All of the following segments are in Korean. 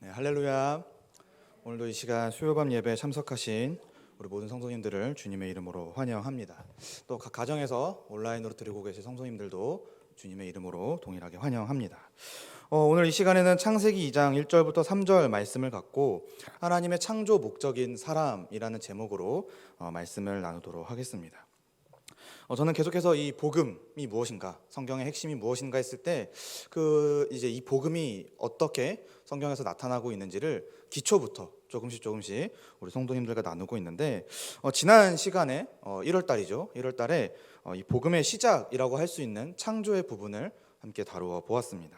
네, 할렐루야. 오늘도 이 시간 수요밤 예배에 참석하신 우리 모든 성도님들을 주님의 이름으로 환영합니다. 또 각 가정에서 온라인으로 드리고 계신 성도님들도 주님의 이름으로 동일하게 환영합니다. 오늘 이 시간에는 창세기 2장 1절부터 3절 말씀을 갖고 하나님의 창조 목적인 사람이라는 제목으로 말씀을 나누도록 하겠습니다. 저는 계속해서 이 복음이 무엇인가, 성경의 핵심이 무엇인가 했을 때 이제 이 복음이 어떻게 성경에서 나타나고 있는지를 기초부터 조금씩 우리 성도님들과 나누고 있는데 지난 시간에 1월 달이죠. 1월 달에 이 복음의 시작이라고 할 수 있는 창조의 부분을 함께 다루어 보았습니다.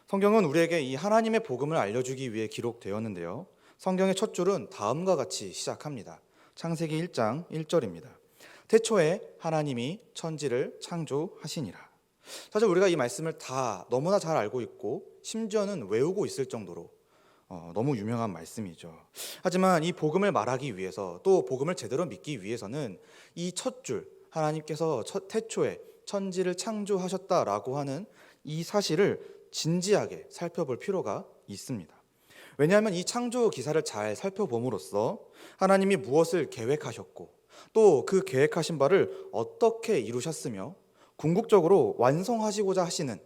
성경은 우리에게 이 하나님의 복음을 알려주기 위해 기록되었는데요. 성경의 첫 줄은 다음과 같이 시작합니다. 창세기 1장 1절입니다. 태초에 하나님이 천지를 창조하시니라. 사실 우리가 이 말씀을 다 너무나 잘 알고 있고 심지어는 외우고 있을 정도로 너무 유명한 말씀이죠. 하지만 이 복음을 말하기 위해서, 또 복음을 제대로 믿기 위해서는 이 첫 줄, 하나님께서 태초에 천지를 창조하셨다라고 하는 이 사실을 진지하게 살펴볼 필요가 있습니다. 왜냐하면 이 창조 기사를 잘 살펴봄으로써 하나님이 무엇을 계획하셨고 또 그 계획하신 바를 어떻게 이루셨으며 궁극적으로 완성하시고자 하시는,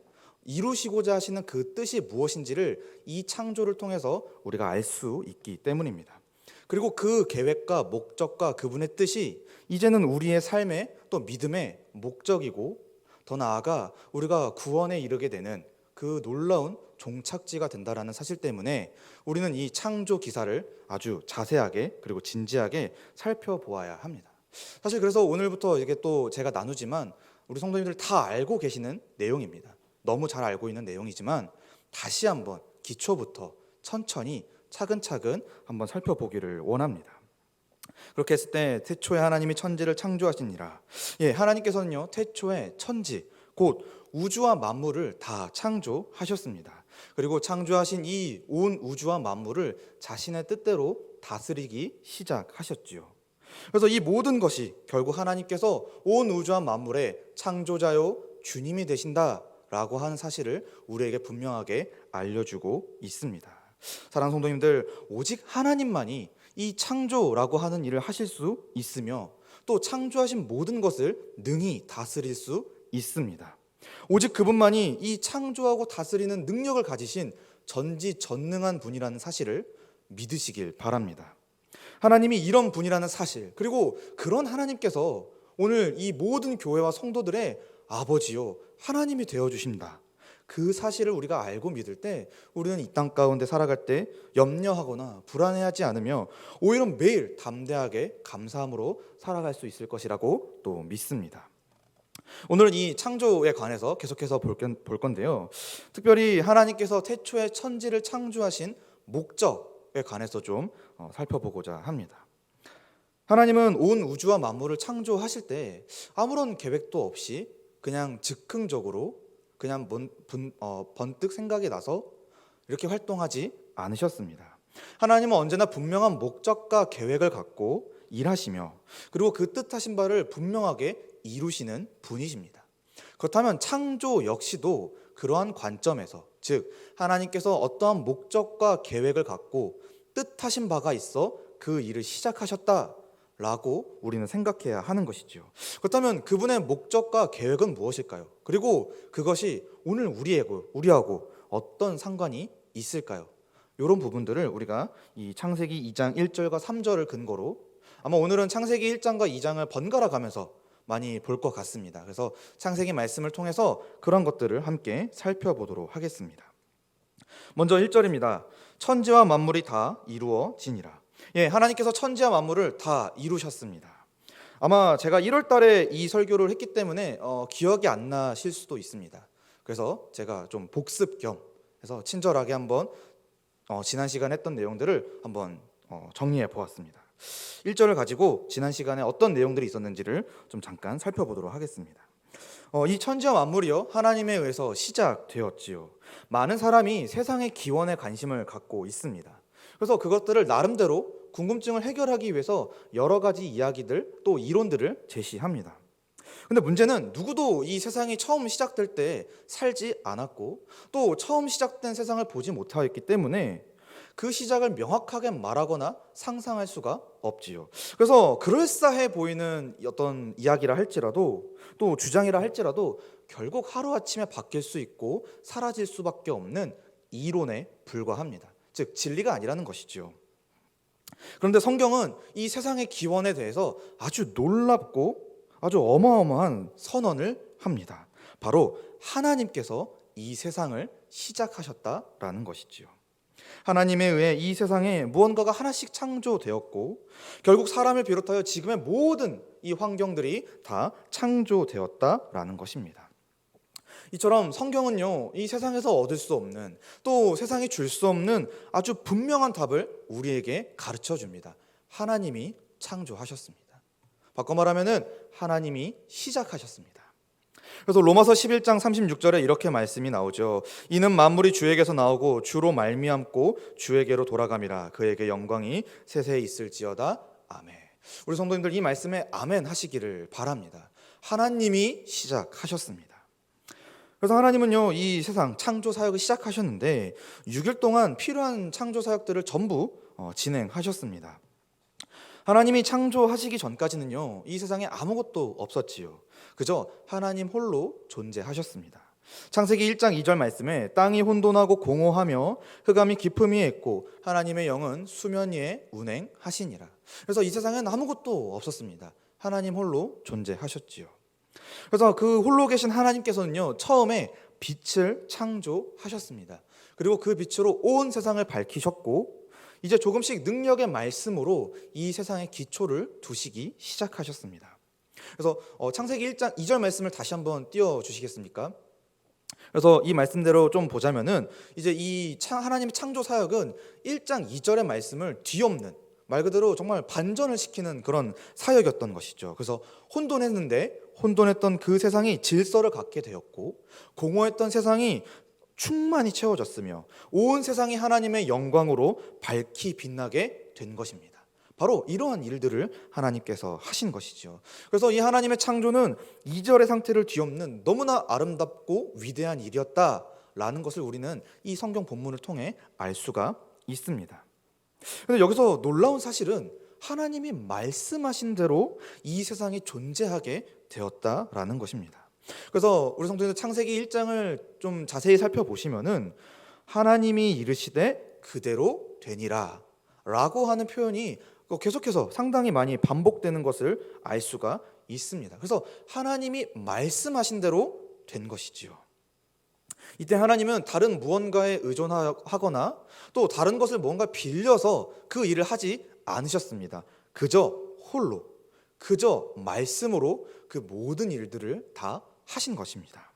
이루시고자 하시는 그 뜻이 무엇인지를 이 창조를 통해서 우리가 알 수 있기 때문입니다. 그리고 그 계획과 목적과 그분의 뜻이 이제는 우리의 삶의 또 믿음의 목적이고 더 나아가 우리가 구원에 이르게 되는 그 놀라운 종착지가 된다라는 사실 때문에 우리는 이 창조 기사를 아주 자세하게 그리고 진지하게 살펴보아야 합니다. 사실 그래서 오늘부터 이게 또 제가 나누지만 우리 성도님들 다 알고 계시는 내용입니다. 너무 잘 알고 있는 내용이지만 다시 한번 기초부터 천천히 차근차근 한번 살펴보기를 원합니다. 그렇게 했을 때 태초에 하나님이 천지를 창조하시니라. 하나님께서는요, 태초에 천지 곧 우주와 만물을 다 창조하셨습니다. 그리고 창조하신 이 온 우주와 만물을 자신의 뜻대로 다스리기 시작하셨지요. 그래서 이 모든 것이 결국 하나님께서 온 우주와 만물의 창조자요 주님이 되신다라고 하는 사실을 우리에게 분명하게 알려주고 있습니다. 사랑하는 성도님들, 오직 하나님만이 이 창조라고 하는 일을 하실 수 있으며 또 창조하신 모든 것을 능히 다스릴 수 있습니다. 오직 그분만이 이 창조하고 다스리는 능력을 가지신 전지전능한 분이라는 사실을 믿으시길 바랍니다. 하나님이 이런 분이라는 사실, 그리고 그런 하나님께서 오늘 이 모든 교회와 성도들의 아버지요 하나님이 되어주신다, 그 사실을 우리가 알고 믿을 때 우리는 이 땅 가운데 살아갈 때 염려하거나 불안해하지 않으며 오히려 매일 담대하게 감사함으로 살아갈 수 있을 것이라고 또 믿습니다. 오늘은 이 창조에 관해서 계속해서 볼 건데요. 특별히 하나님께서 태초에 천지를 창조하신 목적에 관해서 좀 살펴보고자 합니다. 하나님은 온 우주와 만물을 창조하실 때 아무런 계획도 없이 그냥 즉흥적으로 그냥 번뜩 생각이 나서 이렇게 활동하지 않으셨습니다. 하나님은 언제나 분명한 목적과 계획을 갖고 일하시며 그리고 그 뜻하신 바를 분명하게 이루시는 분이십니다. 그렇다면 창조 역시도 그러한 관점에서, 즉 하나님께서 어떠한 목적과 계획을 갖고 뜻하신 바가 있어 그 일을 시작하셨다라고 우리는 생각해야 하는 것이죠. 그렇다면 그분의 목적과 계획은 무엇일까요? 그리고 그것이 오늘 우리하고 어떤 상관이 있을까요? 이런 부분들을 우리가 이 창세기 2장 1절과 3절을 근거로 아마 오늘은 창세기 1장과 2장을 번갈아 가면서 많이 볼 것 같습니다. 그래서 창세기 말씀을 통해서 그런 것들을 함께 살펴보도록 하겠습니다. 먼저 1절입니다. 천지와 만물이 다 이루어지니라. 하나님께서 천지와 만물을 다 이루셨습니다. 아마 제가 1월 달에 이 설교를 했기 때문에 기억이 안 나실 수도 있습니다. 그래서 제가 좀 복습 겸 해서 친절하게 한번 지난 시간에 했던 내용들을 한번 정리해 보았습니다. 1절을 가지고 지난 시간에 어떤 내용들이 있었는지를 좀 잠깐 살펴보도록 하겠습니다. 이 천지와 만물이요 하나님에 의해서 시작되었지요. 많은 사람이 세상의 기원에 관심을 갖고 있습니다. 그래서 그것들을 나름대로 궁금증을 해결하기 위해서 여러 가지 이야기들 또 이론들을 제시합니다. 근데 문제는 누구도 이 세상이 처음 시작될 때 살지 않았고 또 처음 시작된 세상을 보지 못하였기 때문에 그 시작을 명확하게 말하거나 상상할 수가 없지요. 그래서 그럴싸해 보이는 어떤 이야기라 할지라도 또 주장이라 할지라도 결국 하루아침에 바뀔 수 있고 사라질 수밖에 없는 이론에 불과합니다. 즉 진리가 아니라는 것이지요. 그런데 성경은 이 세상의 기원에 대해서 아주 놀랍고 아주 어마어마한 선언을 합니다. 바로 하나님께서 이 세상을 시작하셨다라는 것이지요. 하나님에 의해 이 세상에 무언가가 하나씩 창조되었고 결국 사람을 비롯하여 지금의 모든 이 환경들이 다 창조되었다라는 것입니다. 이처럼 성경은요, 이 세상에서 얻을 수 없는 또 세상이 줄 수 없는 아주 분명한 답을 우리에게 가르쳐 줍니다. 하나님이 창조하셨습니다. 바꿔 말하면은 하나님이 시작하셨습니다. 그래서 로마서 11장 36절에 이렇게 말씀이 나오죠. 이는 만물이 주에게서 나오고 주로 말미암고 주에게로 돌아감이라. 그에게 영광이 세세히 있을지어다. 아멘. 우리 성도님들 이 말씀에 아멘 하시기를 바랍니다. 하나님이 시작하셨습니다. 그래서 하나님은요, 이 세상 창조 사역을 시작하셨는데 6일 동안 필요한 창조 사역들을 전부 진행하셨습니다. 하나님이 창조하시기 전까지는요, 이 세상에 아무것도 없었지요. 그저 하나님 홀로 존재하셨습니다. 창세기 1장 2절 말씀에 땅이 혼돈하고 공허하며 흑암이 깊음 위에 있고 하나님의 영은 수면 위에 운행하시니라. 그래서 이 세상에는 아무것도 없었습니다. 하나님 홀로 존재하셨지요. 그래서 그 홀로 계신 하나님께서는요, 처음에 빛을 창조하셨습니다. 그리고 그 빛으로 온 세상을 밝히셨고 이제 조금씩 능력의 말씀으로 이 세상의 기초를 두시기 시작하셨습니다. 그래서 창세기 1장 2절 말씀을 다시 한번 띄워주시겠습니까? 그래서 이 말씀대로 좀 보자면은 이제 이 하나님의 창조 사역은 1장 2절의 말씀을 뒤엎는, 말 그대로 정말 반전을 시키는 그런 사역이었던 것이죠. 그래서 혼돈했던 그 세상이 질서를 갖게 되었고 공허했던 세상이 충만히 채워졌으며 온 세상이 하나님의 영광으로 밝히 빛나게 된 것입니다. 바로 이러한 일들을 하나님께서 하신 것이죠. 그래서 이 하나님의 창조는 2절의 상태를 뒤엎는 너무나 아름답고 위대한 일이었다라는 것을 우리는 이 성경 본문을 통해 알 수가 있습니다. 그런데 여기서 놀라운 사실은 하나님이 말씀하신 대로 이 세상이 존재하게 되었다라는 것입니다. 그래서 우리 성도님들 창세기 1장을 좀 자세히 살펴보시면은 하나님이 이르시되 그대로 되니라 라고 하는 표현이 계속해서 상당히 많이 반복되는 것을 알 수가 있습니다. 그래서 하나님이 말씀하신 대로 된 것이지요. 이때 하나님은 다른 무언가에 의존하거나 또 다른 것을 뭔가 빌려서 그 일을 하지 않으셨습니다. 그저 홀로, 그저 말씀으로 그 모든 일들을 다 하신 것입니다.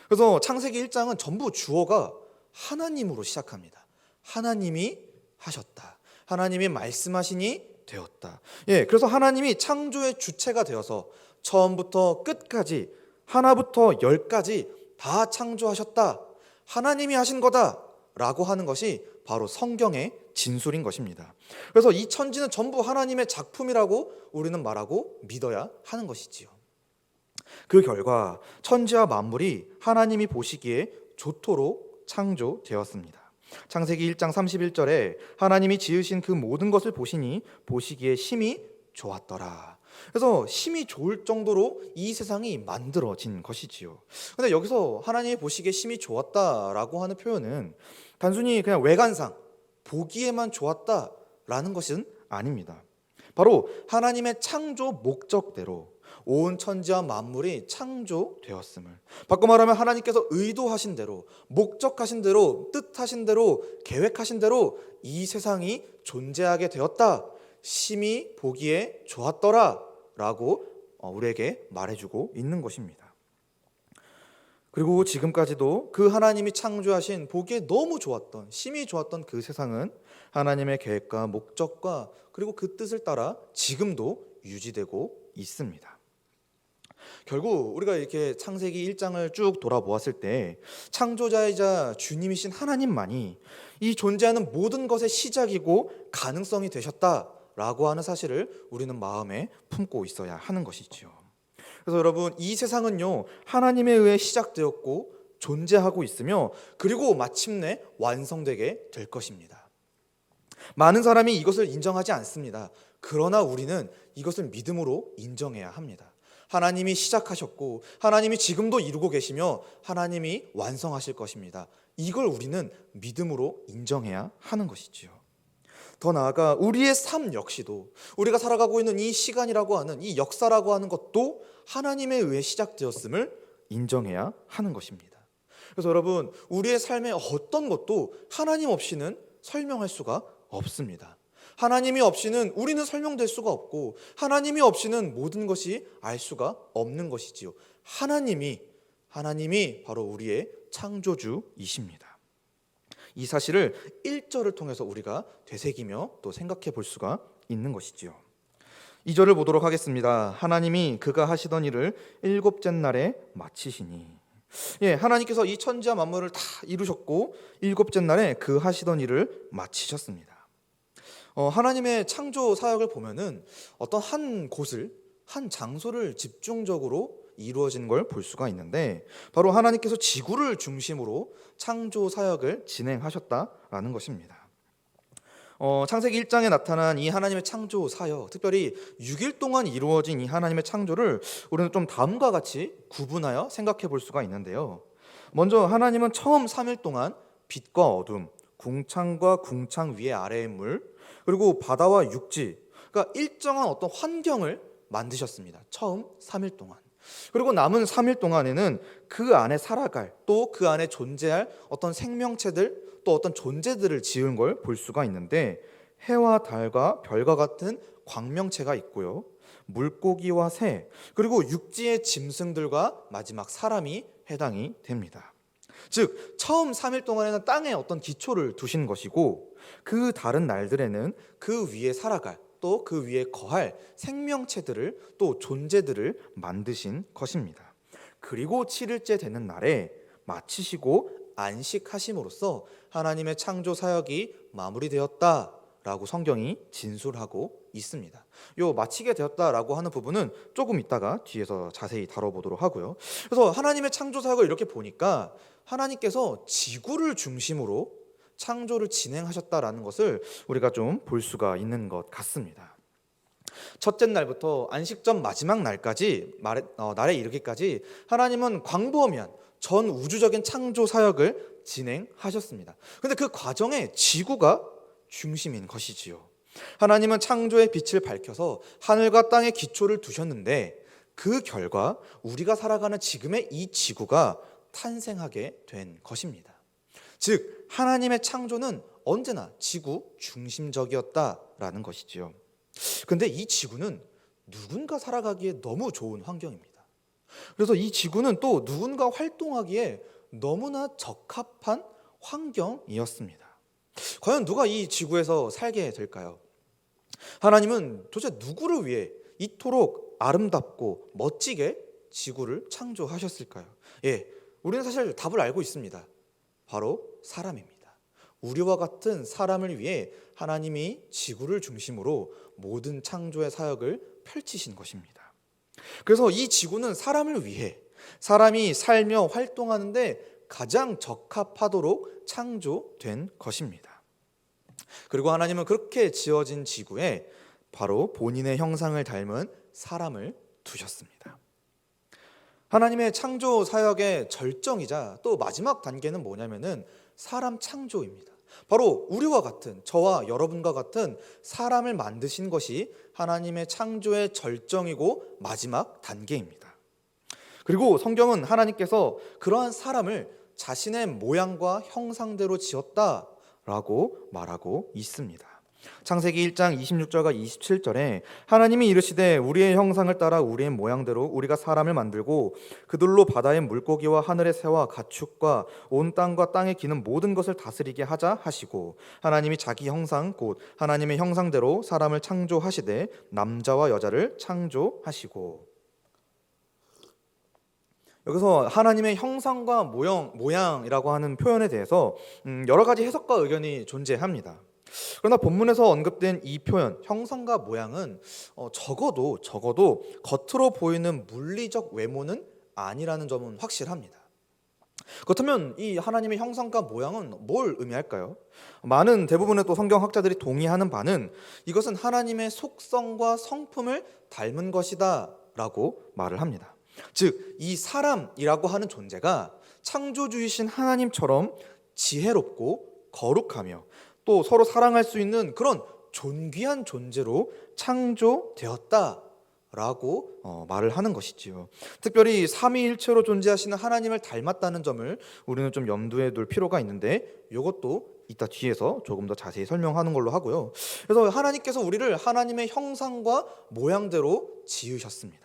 그래서 창세기 1장은 전부 주어가 하나님으로 시작합니다. 하나님이 하셨다. 하나님이 말씀하시니 되었다. 그래서 하나님이 창조의 주체가 되어서 처음부터 끝까지 하나부터 열까지 다 창조하셨다. 하나님이 하신 거다라고 하는 것이 바로 성경의 진술인 것입니다. 그래서 이 천지는 전부 하나님의 작품이라고 우리는 말하고 믿어야 하는 것이지요. 그 결과 천지와 만물이 하나님이 보시기에 좋도록 창조되었습니다. 창세기 1장 31절에 하나님이 지으신 그 모든 것을 보시기에 심히 좋았더라. 그래서 심히 좋을 정도로 이 세상이 만들어진 것이지요. 그런데 여기서 하나님이 보시기에 심히 좋았다라고 하는 표현은 단순히 그냥 외관상 보기에만 좋았다라는 것은 아닙니다. 바로 하나님의 창조 목적대로 온 천지와 만물이 창조되었음을, 바꿔 말하면 하나님께서 의도하신 대로, 목적하신 대로, 뜻하신 대로, 계획하신 대로 이 세상이 존재하게 되었다. 심히 보기에 좋았더라 라고 우리에게 말해주고 있는 것입니다. 그리고 지금까지도 그 하나님이 창조하신 보기에 너무 좋았던, 심히 좋았던 그 세상은 하나님의 계획과 목적과 그리고 그 뜻을 따라 지금도 유지되고 있습니다. 결국 우리가 이렇게 창세기 1장을 쭉 돌아보았을 때 창조자이자 주님이신 하나님만이 이 존재하는 모든 것의 시작이고 가능성이 되셨다라고 하는 사실을 우리는 마음에 품고 있어야 하는 것이지요. 그래서 여러분, 이 세상은요 하나님에 의해 시작되었고 존재하고 있으며 그리고 마침내 완성되게 될 것입니다. 많은 사람이 이것을 인정하지 않습니다. 그러나 우리는 이것을 믿음으로 인정해야 합니다. 하나님이 시작하셨고 하나님이 지금도 이루고 계시며 하나님이 완성하실 것입니다. 이걸 우리는 믿음으로 인정해야 하는 것이지요. 더 나아가 우리의 삶 역시도, 우리가 살아가고 있는 이 시간이라고 하는, 이 역사라고 하는 것도 하나님에 의해 시작되었음을 인정해야 하는 것입니다. 그래서 여러분, 우리의 삶의 어떤 것도 하나님 없이는 설명할 수가 없습니다. 하나님이 없이는 우리는 설명될 수가 없고, 하나님이 없이는 모든 것이 알 수가 없는 것이지요. 하나님이 바로 우리의 창조주이십니다. 이 사실을 1절을 통해서 우리가 되새기며 또 생각해 볼 수가 있는 것이지요. 2절을 보도록 하겠습니다. 하나님이 그가 하시던 일을 일곱째 날에 마치시니. 하나님께서 이 천지와 만물을 다 이루셨고 일곱째 날에 그 하시던 일을 마치셨습니다. 하나님의 창조 사역을 보면은 어떤 한 곳을, 한 장소를 집중적으로 이루어진 걸 볼 수가 있는데, 바로 하나님께서 지구를 중심으로 창조 사역을 진행하셨다라는 것입니다. 창세기 1장에 나타난 이 하나님의 창조 사역, 특별히 6일 동안 이루어진 이 하나님의 창조를 우리는 좀 다음과 같이 구분하여 생각해 볼 수가 있는데요. 먼저 하나님은 처음 3일 동안 빛과 어둠, 궁창과 궁창 위에 아래의 물, 그리고 바다와 육지, 그러니까 일정한 어떤 환경을 만드셨습니다. 처음 3일 동안. 그리고 남은 3일 동안에는 그 안에 살아갈, 또 그 안에 존재할 어떤 생명체들, 또 어떤 존재들을 지은 걸 볼 수가 있는데, 해와 달과 별과 같은 광명체가 있고요, 물고기와 새, 그리고 육지의 짐승들과 마지막 사람이 해당이 됩니다. 즉 처음 3일 동안에는 땅에 어떤 기초를 두신 것이고, 그 다른 날들에는 그 위에 살아갈, 또 그 위에 거할 생명체들을, 또 존재들을 만드신 것입니다. 그리고 7일째 되는 날에 마치시고 안식하심으로써 하나님의 창조 사역이 마무리되었다라고 성경이 진술하고 있습니다. 요 마치게 되었다라고 하는 부분은 조금 이따가 뒤에서 자세히 다뤄보도록 하고요. 그래서 하나님의 창조 사역을 이렇게 보니까 하나님께서 지구를 중심으로 창조를 진행하셨다라는 것을 우리가 좀 볼 수가 있는 것 같습니다. 첫째 날부터 안식전 마지막 날까지, 날에 이르기까지 하나님은 광범위한 전 우주적인 창조 사역을 진행하셨습니다. 그런데 그 과정에 지구가 중심인 것이지요. 하나님은 창조의 빛을 밝혀서 하늘과 땅의 기초를 두셨는데, 그 결과 우리가 살아가는 지금의 이 지구가 탄생하게 된 것입니다. 즉 하나님의 창조는 언제나 지구 중심적이었다라는 것이지요. 그런데 이 지구는 누군가 살아가기에 너무 좋은 환경입니다. 그래서 이 지구는 또 누군가 활동하기에 너무나 적합한 환경이었습니다. 과연 누가 이 지구에서 살게 될까요? 하나님은 도대체 누구를 위해 이토록 아름답고 멋지게 지구를 창조하셨을까요? 우리는 사실 답을 알고 있습니다. 바로 사람입니다. 우리와 같은 사람을 위해 하나님이 지구를 중심으로 모든 창조의 사역을 펼치신 것입니다. 그래서 이 지구는 사람을 위해, 사람이 살며 활동하는데 가장 적합하도록 창조된 것입니다. 그리고 하나님은 그렇게 지어진 지구에 바로 본인의 형상을 닮은 사람을 두셨습니다. 하나님의 창조 사역의 절정이자 또 마지막 단계는 뭐냐면은 사람 창조입니다. 바로 우리와 같은, 저와 여러분과 같은 사람을 만드신 것이 하나님의 창조의 절정이고 마지막 단계입니다. 그리고 성경은 하나님께서 그러한 사람을 자신의 모양과 형상대로 지었다라고 말하고 있습니다. 창세기 1장 26절과 27절에 하나님이 이르시되 우리의 형상을 따라 우리의 모양대로 우리가 사람을 만들고 그들로 바다의 물고기와 하늘의 새와 가축과 온 땅과 땅에 기는 모든 것을 다스리게 하자 하시고, 하나님이 자기 형상 곧 하나님의 형상대로 사람을 창조하시되 남자와 여자를 창조하시고. 여기서 하나님의 형상과 모양이라고 하는 표현에 대해서 여러 가지 해석과 의견이 존재합니다. 그러나 본문에서 언급된 이 표현, 형상과 모양은 적어도 겉으로 보이는 물리적 외모는 아니라는 점은 확실합니다. 그렇다면 이 하나님의 형상과 모양은 뭘 의미할까요? 많은 대부분의 또 성경학자들이 동의하는 바는 이것은 하나님의 속성과 성품을 닮은 것이다라고 말을 합니다. 즉, 이 사람이라고 하는 존재가 창조주이신 하나님처럼 지혜롭고 거룩하며 또 서로 사랑할 수 있는 그런 존귀한 존재로 창조되었다라고 말을 하는 것이지요. 특별히 삼위일체로 존재하시는 하나님을 닮았다는 점을 우리는 좀 염두에 둘 필요가 있는데, 이것도 이따 뒤에서 조금 더 자세히 설명하는 걸로 하고요. 그래서 하나님께서 우리를 하나님의 형상과 모양대로 지으셨습니다.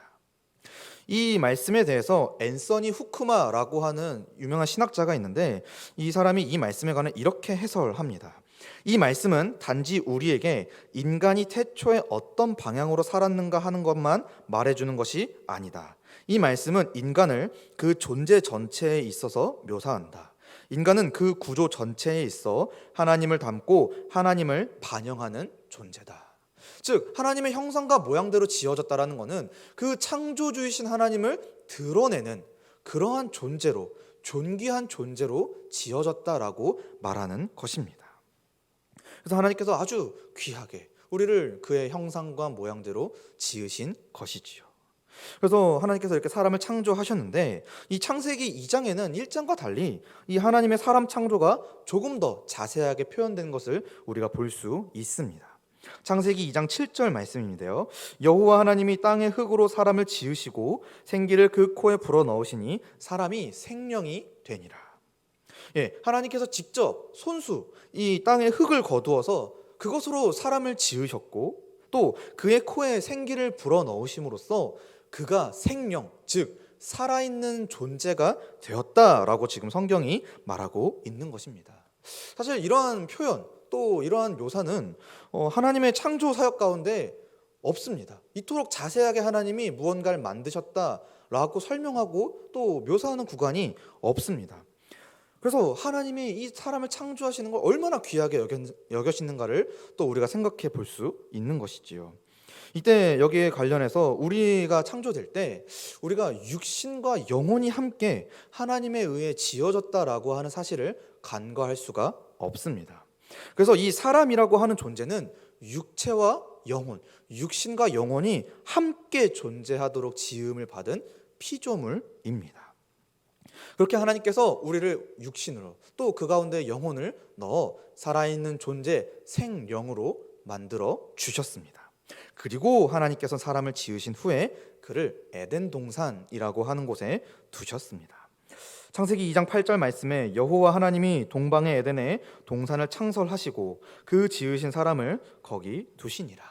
이 말씀에 대해서 앤서니 후크마라고 하는 유명한 신학자가 있는데, 이 사람이 이 말씀에 관해 이렇게 해설합니다. 이 말씀은 단지 우리에게 인간이 태초에 어떤 방향으로 살았는가 하는 것만 말해주는 것이 아니다. 이 말씀은 인간을 그 존재 전체에 있어서 묘사한다. 인간은 그 구조 전체에 있어 하나님을 닮고 하나님을 반영하는 존재다. 즉, 하나님의 형상과 모양대로 지어졌다라는 것은 그 창조주이신 하나님을 드러내는 그러한 존재로, 존귀한 존재로 지어졌다라고 말하는 것입니다. 그래서 하나님께서 아주 귀하게 우리를 그의 형상과 모양대로 지으신 것이지요. 그래서 하나님께서 이렇게 사람을 창조하셨는데, 이 창세기 2장에는 1장과 달리 이 하나님의 사람 창조가 조금 더 자세하게 표현된 것을 우리가 볼 수 있습니다. 창세기 2장 7절 말씀인데요. 여호와 하나님이 땅의 흙으로 사람을 지으시고 생기를 그 코에 불어넣으시니 사람이 생명이 되니라. 하나님께서 직접 손수 이 땅의 흙을 거두어서 그것으로 사람을 지으셨고, 또 그의 코에 생기를 불어넣으심으로써 그가 생명, 즉 살아있는 존재가 되었다라고 지금 성경이 말하고 있는 것입니다. 사실 이러한 표현, 또 이러한 묘사는 하나님의 창조 사역 가운데 없습니다. 이토록 자세하게 하나님이 무언가를 만드셨다라고 설명하고 또 묘사하는 구간이 없습니다. 그래서 하나님이 이 사람을 창조하시는 걸 얼마나 귀하게 여겨시는가를 또 우리가 생각해 볼 수 있는 것이지요. 이때 여기에 관련해서 우리가 창조될 때 우리가 육신과 영혼이 함께 하나님에 의해 지어졌다라고 하는 사실을 간과할 수가 없습니다. 그래서 이 사람이라고 하는 존재는 육체와 영혼, 육신과 영혼이 함께 존재하도록 지음을 받은 피조물입니다. 그렇게 하나님께서 우리를 육신으로 또 그 가운데 영혼을 넣어 살아있는 존재, 생령으로 만들어 주셨습니다. 그리고 하나님께서 사람을 지으신 후에 그를 에덴 동산이라고 하는 곳에 두셨습니다. 창세기 2장 8절 말씀에 여호와 하나님이 동방의 에덴에 동산을 창설하시고 그 지으신 사람을 거기 두시니라.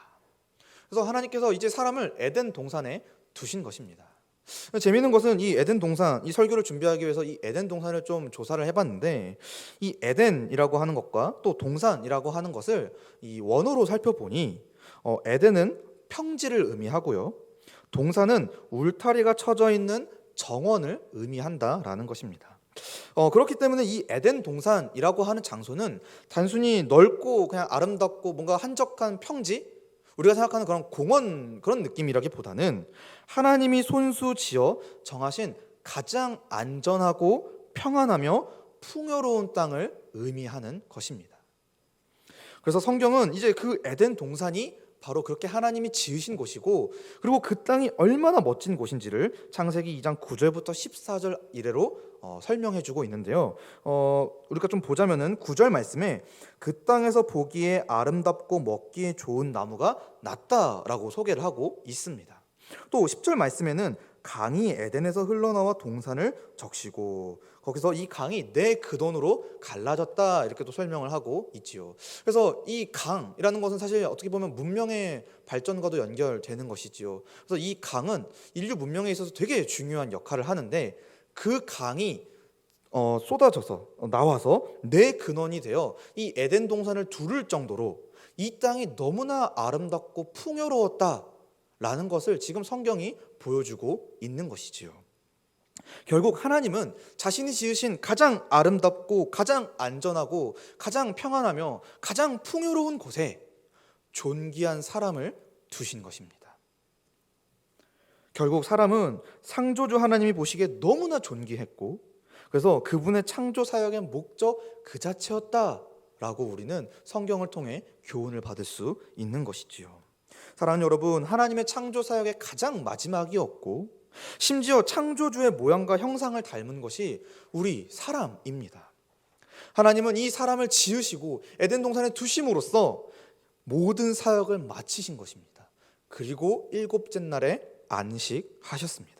그래서 하나님께서 이제 사람을 에덴 동산에 두신 것입니다. 재미있는 것은 이 에덴 동산, 이 설교를 준비하기 위해서 이 에덴 동산을 좀 조사를 해봤는데, 이 에덴이라고 하는 것과 또 동산이라고 하는 것을 이 원어로 살펴보니 에덴은 평지를 의미하고요, 동산은 울타리가 쳐져 있는 정원을 의미한다라는 것입니다. 그렇기 때문에 이 에덴 동산이라고 하는 장소는 단순히 넓고 그냥 아름답고 뭔가 한적한 평지, 우리가 생각하는 그런 공원 그런 느낌이라기보다는 하나님이 손수 지어 정하신 가장 안전하고 평안하며 풍요로운 땅을 의미하는 것입니다. 그래서 성경은 이제 그 에덴 동산이 바로 그렇게 하나님이 지으신 곳이고, 그리고 그 땅이 얼마나 멋진 곳인지를 창세기 2장 9절부터 14절 이래로 설명해주고 있는데요. 우리가 좀 보자면은 9절 말씀에 그 땅에서 보기에 아름답고 먹기에 좋은 나무가 났다라고 소개를 하고 있습니다. 또 10절 말씀에는 강이 에덴에서 흘러나와 동산을 적시고, 거기서 이 강이 내 근원으로 갈라졌다 이렇게 또 설명을 하고 있지요. 그래서 이 강이라는 것은 사실 어떻게 보면 문명의 발전과도 연결되는 것이지요. 그래서 이 강은 인류 문명에 있어서 되게 중요한 역할을 하는데, 그 강이 쏟아져서 나와서 내 근원이 되어 이 에덴 동산을 두를 정도로 이 땅이 너무나 아름답고 풍요로웠다라는 것을 지금 성경이 보여주고 있는 것이지요. 결국 하나님은 자신이 지으신 가장 아름답고 가장 안전하고 가장 평안하며 가장 풍요로운 곳에 존귀한 사람을 두신 것입니다. 결국 사람은 창조주 하나님이 보시기에 너무나 존귀했고, 그래서 그분의 창조 사역의 목적 그 자체였다라고 우리는 성경을 통해 교훈을 받을 수 있는 것이지요. 사랑하는 여러분, 하나님의 창조 사역의 가장 마지막이었고 심지어 창조주의 모양과 형상을 닮은 것이 우리 사람입니다. 하나님은 이 사람을 지으시고 에덴 동산에 두심으로써 모든 사역을 마치신 것입니다. 그리고 일곱째 날에 안식하셨습니다.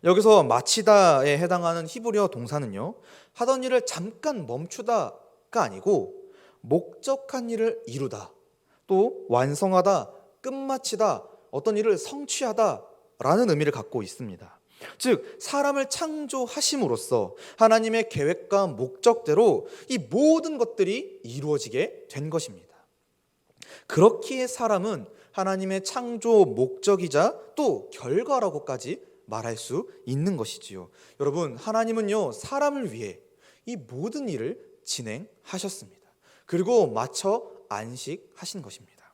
여기서 마치다에 해당하는 히브리어 동사는요, 하던 일을 잠깐 멈추다가 아니고 목적한 일을 이루다, 또 완성하다, 끝마치다, 어떤 일을 성취하다라는 의미를 갖고 있습니다. 즉 사람을 창조하심으로써 하나님의 계획과 목적대로 이 모든 것들이 이루어지게 된 것입니다. 그렇기에 사람은 하나님의 창조 목적이자 또 결과라고까지 말할 수 있는 것이지요. 여러분, 하나님은요 사람을 위해 이 모든 일을 진행하셨습니다. 그리고 마쳐 안식하신 것입니다.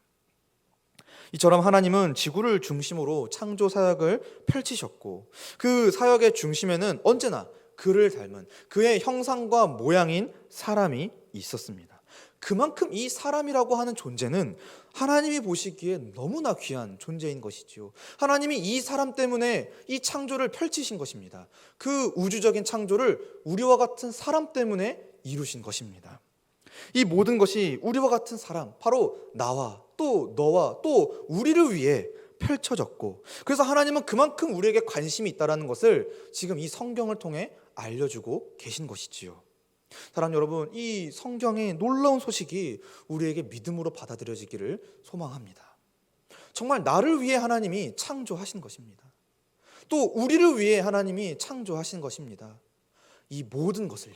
이처럼 하나님은 지구를 중심으로 창조 사역을 펼치셨고 그 사역의 중심에는 언제나 그를 닮은 그의 형상과 모양인 사람이 있었습니다. 그만큼 이 사람이라고 하는 존재는 하나님이 보시기에 너무나 귀한 존재인 것이지요. 하나님이 이 사람 때문에 이 창조를 펼치신 것입니다. 그 우주적인 창조를 우리와 같은 사람 때문에 이루신 것입니다. 이 모든 것이 우리와 같은 사람, 바로 나와 또 너와 또 우리를 위해 펼쳐졌고, 그래서 하나님은 그만큼 우리에게 관심이 있다는 것을 지금 이 성경을 통해 알려주고 계신 것이지요. 사랑하는 여러분, 이 성경의 놀라운 소식이 우리에게 믿음으로 받아들여지기를 소망합니다. 정말 나를 위해 하나님이 창조하신 것입니다. 또 우리를 위해 하나님이 창조하신 것입니다. 이 모든 것을요.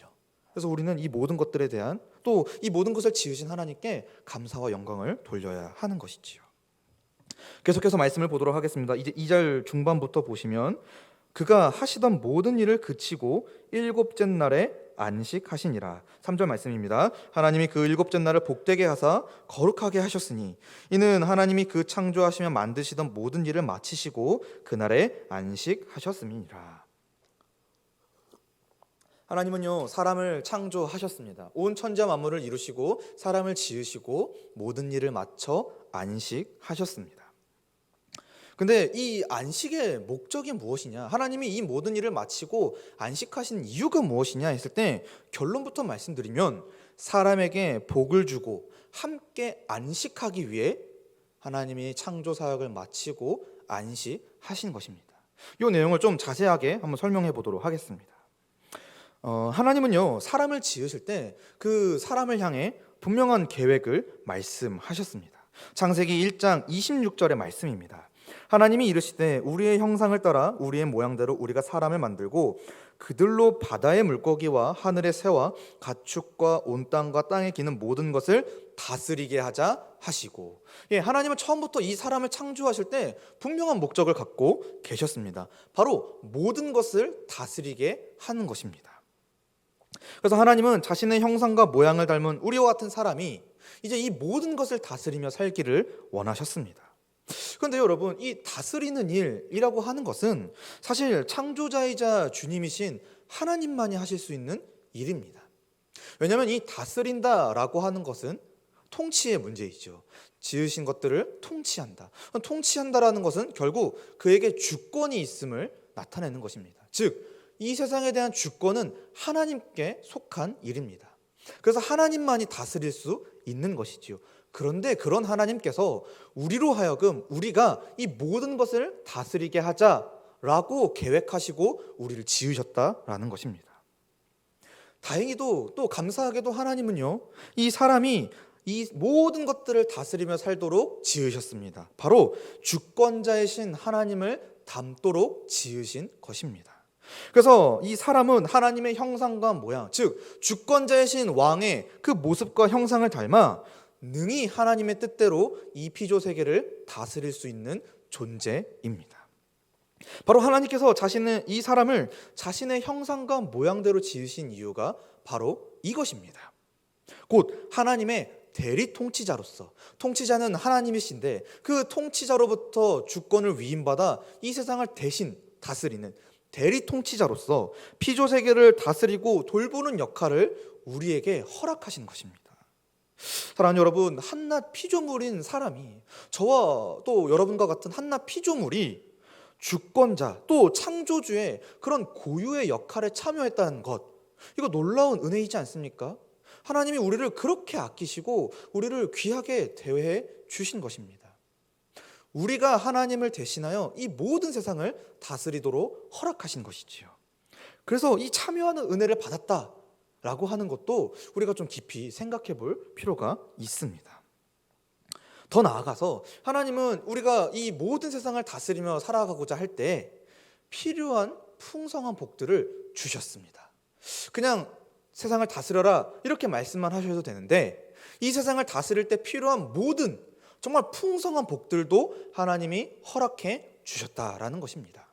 그래서 우리는 이 모든 것들에 대한, 또 이 모든 것을 지으신 하나님께 감사와 영광을 돌려야 하는 것이지요. 계속해서 말씀을 보도록 하겠습니다. 이제 2절 중반부터 보시면 그가 하시던 모든 일을 그치고 일곱째 날에 안식하시니라. 3절 말씀입니다. 하나님이 그 일곱째 날을 복되게 하사 거룩하게 하셨으니 이는 하나님이 그 창조하시며 만드시던 모든 일을 마치시고 그날에 안식하셨음이니라. 하나님은요 사람을 창조하셨습니다. 온 천지와 만물을 이루시고 사람을 지으시고 모든 일을 마쳐 안식하셨습니다. 근데 이 안식의 목적이 무엇이냐, 하나님이 이 모든 일을 마치고 안식하신 이유가 무엇이냐 했을 때 결론부터 말씀드리면 사람에게 복을 주고 함께 안식하기 위해 하나님이 창조 사역을 마치고 안식하신 것입니다. 이 내용을 좀 자세하게 한번 설명해 보도록 하겠습니다. 하나님은요 사람을 지으실 때 그 사람을 향해 분명한 계획을 말씀하셨습니다. 창세기 1장 26절의 말씀입니다. 하나님이 이르시되 우리의 형상을 따라 우리의 모양대로 우리가 사람을 만들고 그들로 바다의 물고기와 하늘의 새와 가축과 온 땅과 땅에 기는 모든 것을 다스리게 하자 하시고, 하나님은 처음부터 이 사람을 창조하실 때 분명한 목적을 갖고 계셨습니다. 바로 모든 것을 다스리게 하는 것입니다. 그래서 하나님은 자신의 형상과 모양을 닮은 우리와 같은 사람이 이제 이 모든 것을 다스리며 살기를 원하셨습니다. 그런데 여러분, 이 다스리는 일이라고 하는 것은 사실 창조자이자 주님이신 하나님만이 하실 수 있는 일입니다. 왜냐하면 이 다스린다라고 하는 것은 통치의 문제이죠. 지으신 것들을 통치한다. 통치한다라는 것은 결국 그에게 주권이 있음을 나타내는 것입니다. 즉 이 세상에 대한 주권은 하나님께 속한 일입니다. 그래서 하나님만이 다스릴 수 있는 것이지요. 그런데 그런 하나님께서 우리로 하여금 우리가 이 모든 것을 다스리게 하자라고 계획하시고 우리를 지으셨다라는 것입니다. 다행히도 또 감사하게도 하나님은요 이 사람이 이 모든 것들을 다스리며 살도록 지으셨습니다. 바로 주권자이신 하나님을 닮도록 지으신 것입니다. 그래서 이 사람은 하나님의 형상과 모양, 즉 주권자이신 왕의 그 모습과 형상을 닮아 능히 하나님의 뜻대로 이 피조 세계를 다스릴 수 있는 존재입니다. 바로 하나님께서 이 사람을 자신의 형상과 모양대로 지으신 이유가 바로 이것입니다. 곧 하나님의 대리 통치자로서, 통치자는 하나님이신데 그 통치자로부터 주권을 위임받아 이 세상을 대신 다스리는, 대리 통치자로서 피조 세계를 다스리고 돌보는 역할을 우리에게 허락하신 것입니다. 사랑하는 여러분, 한낱 피조물인 사람이, 저와 또 여러분과 같은 한낱 피조물이 주권자 또 창조주의 그런 고유의 역할에 참여했다는 것, 이거 놀라운 은혜이지 않습니까? 하나님이 우리를 그렇게 아끼시고 우리를 귀하게 대해 주신 것입니다. 우리가 하나님을 대신하여 이 모든 세상을 다스리도록 허락하신 것이지요. 그래서 이 참여하는 은혜를 받았다라고 하는 것도 우리가 좀 깊이 생각해 볼 필요가 있습니다. 더 나아가서 하나님은 우리가 이 모든 세상을 다스리며 살아가고자 할 때 필요한 풍성한 복들을 주셨습니다. 그냥 세상을 다스려라 이렇게 말씀만 하셔도 되는데, 이 세상을 다스릴 때 필요한 모든 정말 풍성한 복들도 하나님이 허락해 주셨다라는 것입니다.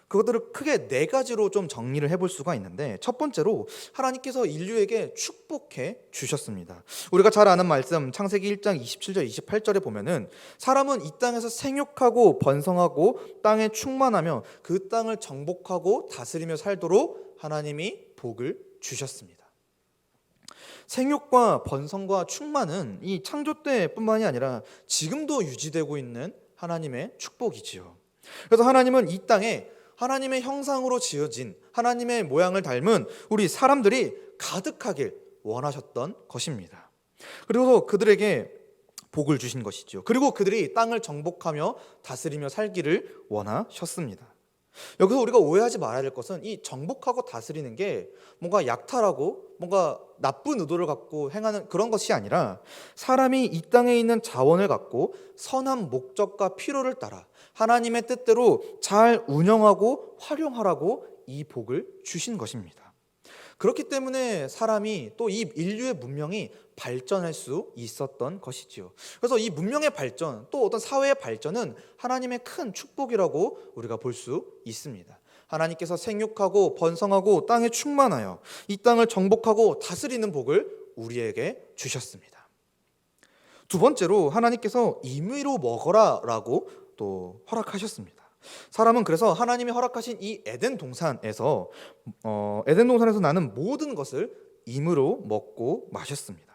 그것들을 크게 네 가지로 좀 정리를 해볼 수가 있는데, 첫 번째로 하나님께서 인류에게 축복해 주셨습니다. 우리가 잘 아는 말씀 창세기 1장 27절 28절에 보면은 사람은 이 땅에서 생육하고 번성하고 땅에 충만하며 그 땅을 정복하고 다스리며 살도록 하나님이 복을 주셨습니다. 생육과 번성과 충만은 이 창조 때뿐만이 아니라 지금도 유지되고 있는 하나님의 축복이지요. 그래서 하나님은 이 땅에 하나님의 형상으로 지어진 하나님의 모양을 닮은 우리 사람들이 가득하길 원하셨던 것입니다. 그리고 그들에게 복을 주신 것이죠. 그리고 그들이 땅을 정복하며 다스리며 살기를 원하셨습니다. 여기서 우리가 오해하지 말아야 될 것은 이 정복하고 다스리는 게 뭔가 약탈하고 뭔가 나쁜 의도를 갖고 행하는 그런 것이 아니라, 사람이 이 땅에 있는 자원을 갖고 선한 목적과 필요를 따라 하나님의 뜻대로 잘 운영하고 활용하라고 이 복을 주신 것입니다. 그렇기 때문에 사람이 또 이 인류의 문명이 발전할 수 있었던 것이지요. 그래서 이 문명의 발전, 또 어떤 사회의 발전은 하나님의 큰 축복이라고 우리가 볼 수 있습니다. 하나님께서 생육하고 번성하고 땅에 충만하여 이 땅을 정복하고 다스리는 복을 우리에게 주셨습니다. 두 번째로 하나님께서 임의로 먹어라라고 또 허락하셨습니다. 사람은 그래서 하나님이 허락하신 이 에덴 동산에서 나는 모든 것을 임의로 먹고 마셨습니다.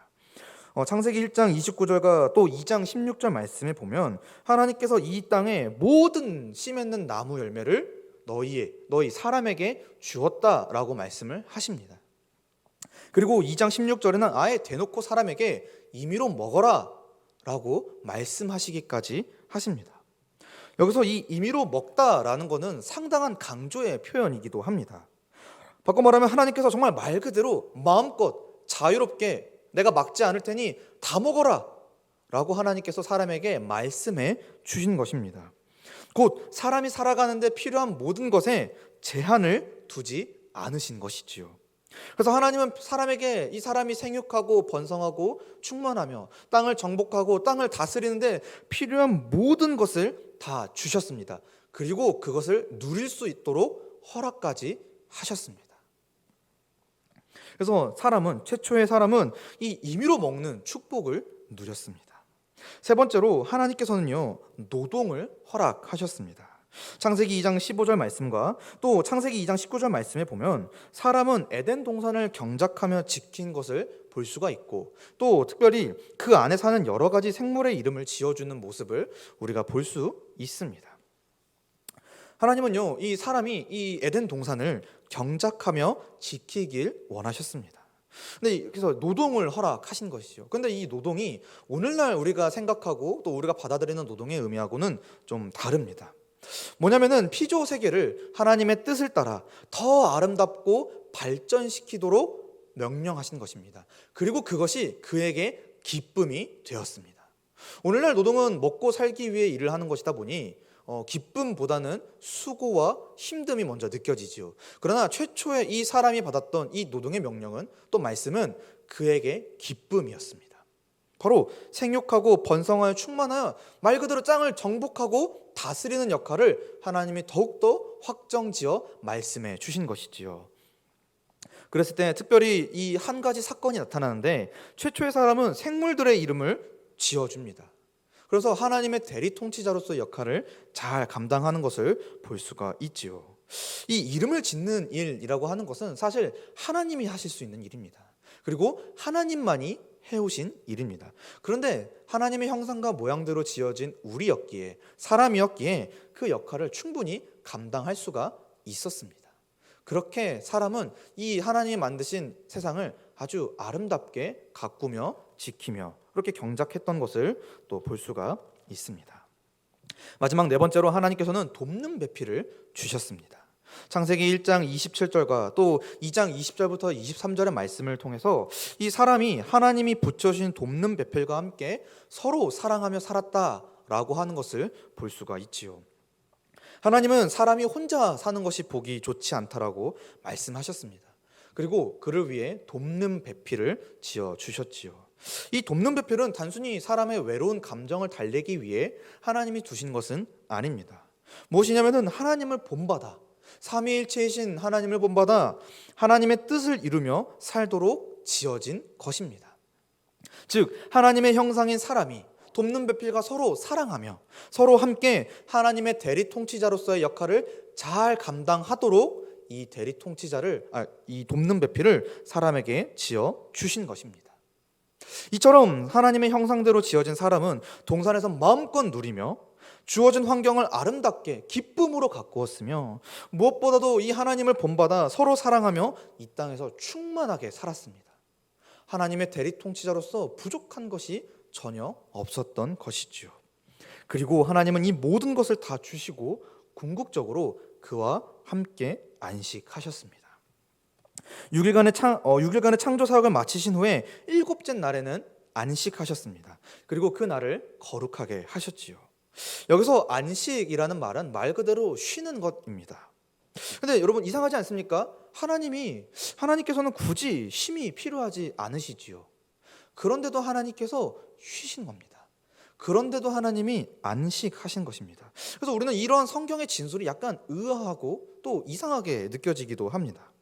창세기 1장 29절과 또 2장 16절 말씀에 보면 하나님께서 이 땅에 모든 씨 맺는 나무 열매를 너희 사람에게 주었다라고 말씀을 하십니다. 그리고 2장 16절에는 아예 대놓고 사람에게 임의로 먹어라 라고 말씀하시기까지 하십니다. 여기서 이 임의로 먹다라는 것은 상당한 강조의 표현이기도 합니다. 바꿔 말하면 하나님께서 정말 말 그대로 마음껏 자유롭게 내가 막지 않을 테니 다 먹어라 라고 하나님께서 사람에게 말씀해 주신 것입니다. 곧 사람이 살아가는데 필요한 모든 것에 제한을 두지 않으신 것이지요. 그래서 하나님은 사람에게 이 사람이 생육하고 번성하고 충만하며 땅을 정복하고 땅을 다스리는데 필요한 모든 것을 다 주셨습니다. 그리고 그것을 누릴 수 있도록 허락까지 하셨습니다. 그래서 최초의 사람은 이 임의로 먹는 축복을 누렸습니다. 세 번째로 하나님께서는요, 노동을 허락하셨습니다. 창세기 2장 15절 말씀과 또 창세기 2장 19절 말씀에 보면 사람은 에덴 동산을 경작하며 지킨 것을 볼 수가 있고, 또 특별히 그 안에 사는 여러 가지 생물의 이름을 지어주는 모습을 우리가 볼 수 있습니다. 하나님은요, 이 사람이 이 에덴 동산을 경작하며 지키길 원하셨습니다. 근데 그래서 노동을 허락하신 것이죠. 근데 이 노동이 오늘날 우리가 생각하고 또 우리가 받아들이는 노동의 의미하고는 좀 다릅니다. 뭐냐면은 피조 세계를 하나님의 뜻을 따라 더 아름답고 발전시키도록 명령하신 것입니다. 그리고 그것이 그에게 기쁨이 되었습니다. 오늘날 노동은 먹고 살기 위해 일을 하는 것이다 보니 기쁨보다는 수고와 힘듦이 먼저 느껴지지요. 그러나 최초에 이 사람이 받았던 이 노동의 명령은, 또 말씀은 그에게 기쁨이었습니다. 바로 생육하고 번성하여 충만하여 말 그대로 땅을 정복하고 다스리는 역할을 하나님이 더욱더 확정지어 말씀해 주신 것이지요. 그랬을 때 특별히 이 한 가지 사건이 나타나는데, 최초의 사람은 생물들의 이름을 지어줍니다. 그래서 하나님의 대리 통치자로서의 역할을 잘 감당하는 것을 볼 수가 있지요. 이 이름을 짓는 일이라고 하는 것은 사실 하나님이 하실 수 있는 일입니다. 그리고 하나님만이 해오신 일입니다. 그런데 하나님의 형상과 모양대로 지어진 우리였기에, 사람이었기에 그 역할을 충분히 감당할 수가 있었습니다. 그렇게 사람은 이 하나님이 만드신 세상을 아주 아름답게 가꾸며 지키며 그렇게 경작했던 것을 또 볼 수가 있습니다. 마지막 네 번째로 하나님께서는 돕는 배필을 주셨습니다. 창세기 1장 27절과 또 2장 20절부터 23절의 말씀을 통해서 이 사람이 하나님이 붙여주신 돕는 배필과 함께 서로 사랑하며 살았다라고 하는 것을 볼 수가 있지요. 하나님은 사람이 혼자 사는 것이 보기 좋지 않다라고 말씀하셨습니다. 그리고 그를 위해 돕는 배필을 지어 주셨지요. 이 돕는 배필은 단순히 사람의 외로운 감정을 달래기 위해 하나님이 두신 것은 아닙니다. 무엇이냐면은 하나님을 본받아, 삼위일체이신 하나님을 본받아 하나님의 뜻을 이루며 살도록 지어진 것입니다. 즉 하나님의 형상인 사람이 돕는 배필과 서로 사랑하며 서로 함께 하나님의 대리 통치자로서의 역할을 잘 감당하도록 이 돕는 배필을 사람에게 지어 주신 것입니다. 이처럼 하나님의 형상대로 지어진 사람은 동산에서 마음껏 누리며 주어진 환경을 아름답게 기쁨으로 가꾸었으며 무엇보다도 이 하나님을 본받아 서로 사랑하며 이 땅에서 충만하게 살았습니다. 하나님의 대리 통치자로서 부족한 것이 전혀 없었던 것이지요. 그리고 하나님은 이 모든 것을 다 주시고 궁극적으로 그와 함께 안식하셨습니다. 6일간의 창조 사역을 마치신 후에 일곱째 날에는 안식하셨습니다. 그리고 그 날을 거룩하게 하셨지요. 여기서 안식이라는 말은 말 그대로 쉬는 것입니다. 근데 여러분 이상하지 않습니까? 하나님께서는 굳이 쉼이 필요하지 않으시지요. 그런데도 하나님께서 쉬신 겁니다. 그런데도 하나님이 안식하신 것입니다. 그래서 우리는 이러한 성경의 진술이 약간 의아하고 또 이상하게 느껴지기도 합니다.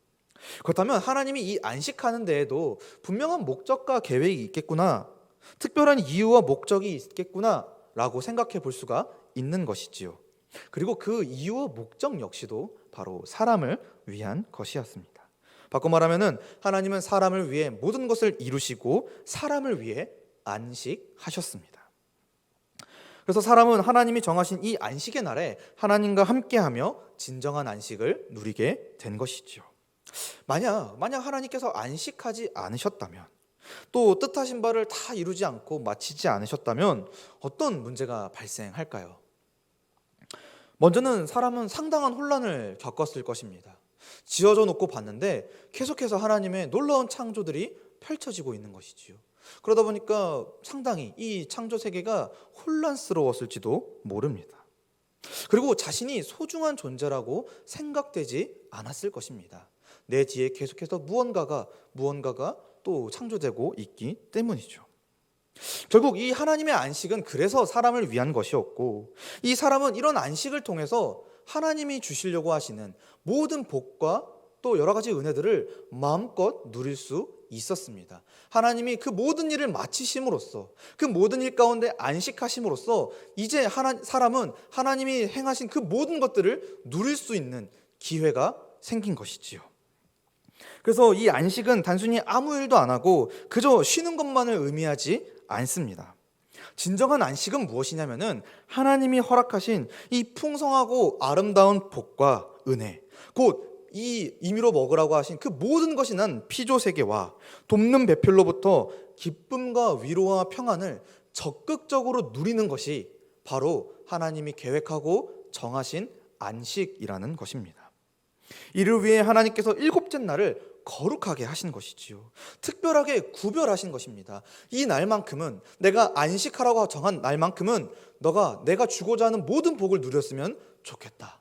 그렇다면 하나님이 이 안식하는 데에도 분명한 목적과 계획이 있겠구나, 특별한 이유와 목적이 있겠구나 라고 생각해 볼 수가 있는 것이지요. 그리고 그 이유와 목적 역시도 바로 사람을 위한 것이었습니다. 바꿔 말하면은 하나님은 사람을 위해 모든 것을 이루시고 사람을 위해 안식하셨습니다. 그래서 사람은 하나님이 정하신 이 안식의 날에 하나님과 함께하며 진정한 안식을 누리게 된 것이죠. 만약 하나님께서 안식하지 않으셨다면, 또 뜻하신 바를 다 이루지 않고 마치지 않으셨다면 어떤 문제가 발생할까요? 먼저는 사람은 상당한 혼란을 겪었을 것입니다. 지어져 놓고 봤는데 계속해서 하나님의 놀라운 창조들이 펼쳐지고 있는 것이지요. 그러다 보니까 상당히 이 창조 세계가 혼란스러웠을지도 모릅니다. 그리고 자신이 소중한 존재라고 생각되지 않았을 것입니다. 내 뒤에 계속해서 무언가가 또 창조되고 있기 때문이죠. 결국 이 하나님의 안식은 그래서 사람을 위한 것이었고, 이 사람은 이런 안식을 통해서 하나님이 주시려고 하시는 모든 복과 또 여러 가지 은혜들을 마음껏 누릴 수 있었습니다. 하나님이 그 모든 일을 마치심으로써, 그 모든 일 가운데 안식하심으로써 이제 사람은 하나님이 행하신 그 모든 것들을 누릴 수 있는 기회가 생긴 것이지요. 그래서 이 안식은 단순히 아무 일도 안 하고 그저 쉬는 것만을 의미하지 않습니다. 진정한 안식은 무엇이냐면은 하나님이 허락하신 이 풍성하고 아름다운 복과 은혜, 곧 이 임의로 먹으라고 하신 그 모든 것이 난 피조 세계와 돕는 배필로부터 기쁨과 위로와 평안을 적극적으로 누리는 것이 바로 하나님이 계획하고 정하신 안식이라는 것입니다. 이를 위해 하나님께서 일곱째 날을 거룩하게 하신 것이지요. 특별하게 구별하신 것입니다. 이 날만큼은, 내가 안식하라고 정한 날만큼은 너가 내가 주고자 하는 모든 복을 누렸으면 좋겠다.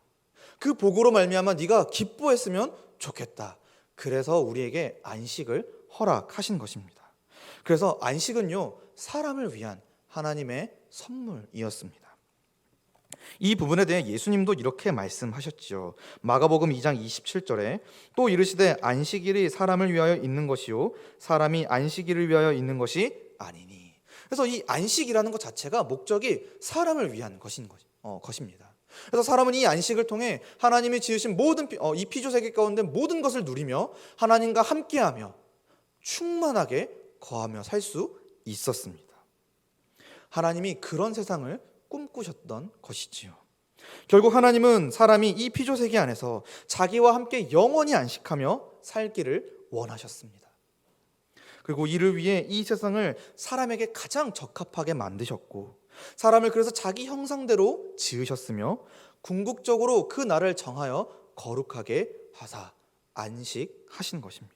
그 복으로 말미암아 네가 기뻐했으면 좋겠다. 그래서 우리에게 안식을 허락하신 것입니다. 그래서 안식은요, 사람을 위한 하나님의 선물이었습니다. 이 부분에 대해 예수님도 이렇게 말씀하셨지요. 마가복음 2장 27절에 또 이르시되 안식일이 사람을 위하여 있는 것이요 사람이 안식일을 위하여 있는 것이 아니니. 그래서 이 안식이라는 것 자체가 목적이 사람을 위한 것입니다. 그래서 사람은 이 안식을 통해 하나님이 지으신 모든 이 피조 세계 가운데 모든 것을 누리며 하나님과 함께하며 충만하게 거하며 살 수 있었습니다. 하나님이 그런 세상을 꿈꾸셨던 것이지요. 결국 하나님은 사람이 이 피조 세계 안에서 자기와 함께 영원히 안식하며 살기를 원하셨습니다. 그리고 이를 위해 이 세상을 사람에게 가장 적합하게 만드셨고 사람을 그래서 자기 형상대로 지으셨으며 궁극적으로 그 날을 정하여 거룩하게 하사 안식하신 것입니다.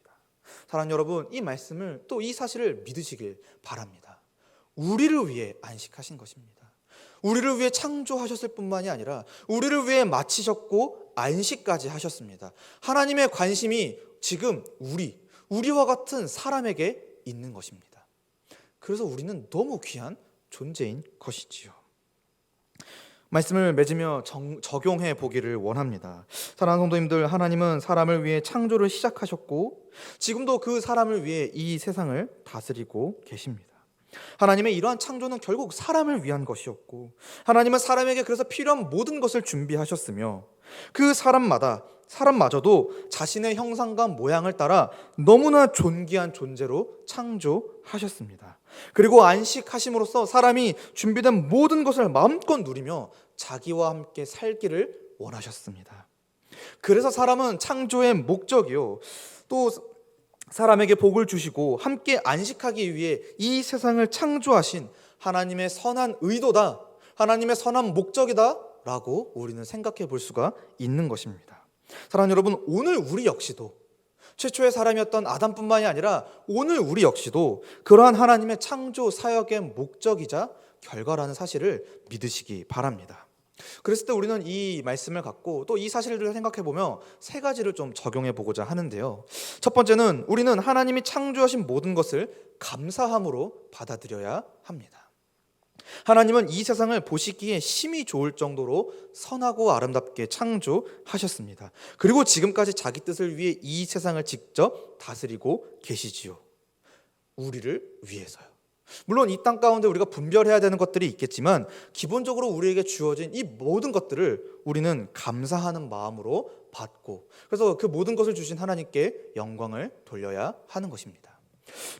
사랑하는 여러분, 이 말씀을 또 이 사실을 믿으시길 바랍니다. 우리를 위해 안식하신 것입니다. 우리를 위해 창조하셨을 뿐만이 아니라 우리를 위해 마치셨고 안식까지 하셨습니다. 하나님의 관심이 지금 우리와 같은 사람에게 있는 것입니다. 그래서 우리는 너무 귀한 존재인 것이지요. 말씀을 맺으며 적용해 보기를 원합니다. 사랑하는 성도님들, 하나님은 사람을 위해 창조를 시작하셨고 지금도 그 사람을 위해 이 세상을 다스리고 계십니다. 하나님의 이러한 창조는 결국 사람을 위한 것이었고 하나님은 사람에게 그래서 필요한 모든 것을 준비하셨으며 그 사람마저도 자신의 형상과 모양을 따라 너무나 존귀한 존재로 창조하셨습니다. 그리고 안식하심으로써 사람이 준비된 모든 것을 마음껏 누리며 자기와 함께 살기를 원하셨습니다. 그래서 사람은 창조의 목적이요 또 사람에게 복을 주시고 함께 안식하기 위해 이 세상을 창조하신 하나님의 선한 의도다, 하나님의 선한 목적이다 라고 우리는 생각해 볼 수가 있는 것입니다. 사랑하는 여러분, 오늘 우리 역시도 최초의 사람이었던 아담뿐만이 아니라 오늘 우리 역시도 그러한 하나님의 창조 사역의 목적이자 결과라는 사실을 믿으시기 바랍니다. 그랬을 때 우리는 이 말씀을 갖고 또 이 사실들을 생각해 보며 세 가지를 좀 적용해 보고자 하는데요. 첫 번째는 우리는 하나님이 창조하신 모든 것을 감사함으로 받아들여야 합니다. 하나님은 이 세상을 보시기에 심히 좋을 정도로 선하고 아름답게 창조하셨습니다. 그리고 지금까지 자기 뜻을 위해 이 세상을 직접 다스리고 계시지요. 우리를 위해서요. 물론 이 땅 가운데 우리가 분별해야 되는 것들이 있겠지만 기본적으로 우리에게 주어진 이 모든 것들을 우리는 감사하는 마음으로 받고 그래서 그 모든 것을 주신 하나님께 영광을 돌려야 하는 것입니다.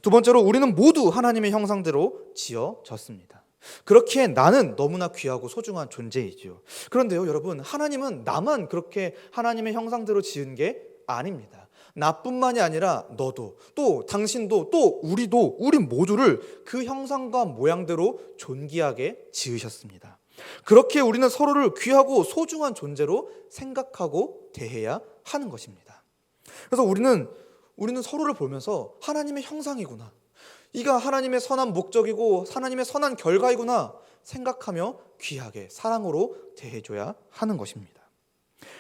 두 번째로 우리는 모두 하나님의 형상대로 지어졌습니다. 그렇기에 나는 너무나 귀하고 소중한 존재이지요. 그런데요, 여러분, 하나님은 나만 그렇게 하나님의 형상대로 지은 게 아닙니다. 나뿐만이 아니라 너도 또 당신도 또 우리도 우리 모두를 그 형상과 모양대로 존귀하게 지으셨습니다. 그렇게 우리는 서로를 귀하고 소중한 존재로 생각하고 대해야 하는 것입니다. 그래서 우리는 서로를 보면서 하나님의 형상이구나, 이가 하나님의 선한 목적이고 하나님의 선한 결과이구나 생각하며 귀하게 사랑으로 대해줘야 하는 것입니다.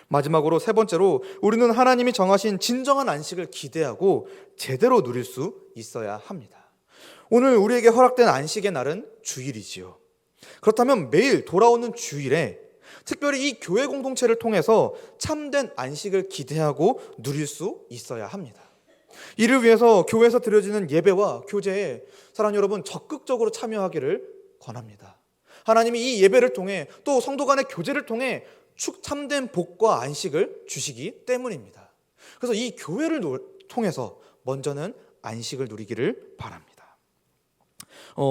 마지막으로 세 번째로 우리는 하나님이 정하신 진정한 안식을 기대하고 제대로 누릴 수 있어야 합니다. 오늘 우리에게 허락된 안식의 날은 주일이지요. 그렇다면 매일 돌아오는 주일에 특별히 이 교회 공동체를 통해서 참된 안식을 기대하고 누릴 수 있어야 합니다. 이를 위해서 교회에서 드려지는 예배와 교제에 사랑하는 여러분 적극적으로 참여하기를 권합니다. 하나님이 이 예배를 통해 또 성도 간의 교제를 통해 참된 복과 안식을 주시기 때문입니다. 그래서 이 교회를 통해서 먼저는 안식을 누리기를 바랍니다.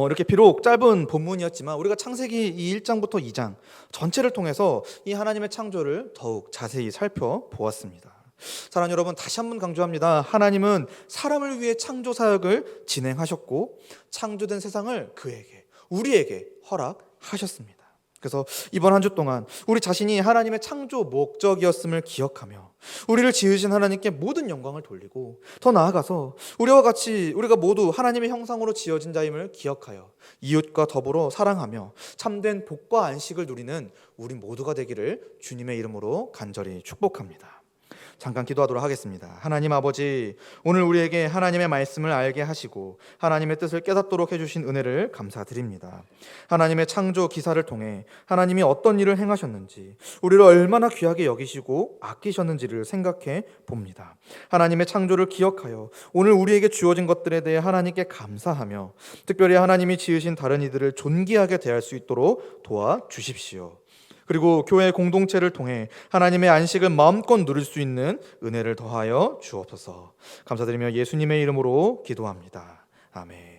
이렇게 비록 짧은 본문이었지만 우리가 창세기 1장부터 2장 전체를 통해서 이 하나님의 창조를 더욱 자세히 살펴보았습니다. 사랑하는 여러분, 다시 한번 강조합니다. 하나님은 사람을 위해 창조 사역을 진행하셨고 창조된 세상을 우리에게 허락하셨습니다. 그래서 이번 한 주 동안 우리 자신이 하나님의 창조 목적이었음을 기억하며 우리를 지으신 하나님께 모든 영광을 돌리고 더 나아가서 우리가 모두 하나님의 형상으로 지어진 자임을 기억하여 이웃과 더불어 사랑하며 참된 복과 안식을 누리는 우리 모두가 되기를 주님의 이름으로 간절히 축복합니다. 잠깐 기도하도록 하겠습니다. 하나님 아버지, 오늘 우리에게 하나님의 말씀을 알게 하시고 하나님의 뜻을 깨닫도록 해주신 은혜를 감사드립니다. 하나님의 창조 기사를 통해 하나님이 어떤 일을 행하셨는지, 우리를 얼마나 귀하게 여기시고 아끼셨는지를 생각해 봅니다. 하나님의 창조를 기억하여 오늘 우리에게 주어진 것들에 대해 하나님께 감사하며 특별히 하나님이 지으신 다른 이들을 존귀하게 대할 수 있도록 도와주십시오. 그리고 교회 공동체를 통해 하나님의 안식을 마음껏 누릴 수 있는 은혜를 더하여 주옵소서. 감사드리며 예수님의 이름으로 기도합니다. 아멘.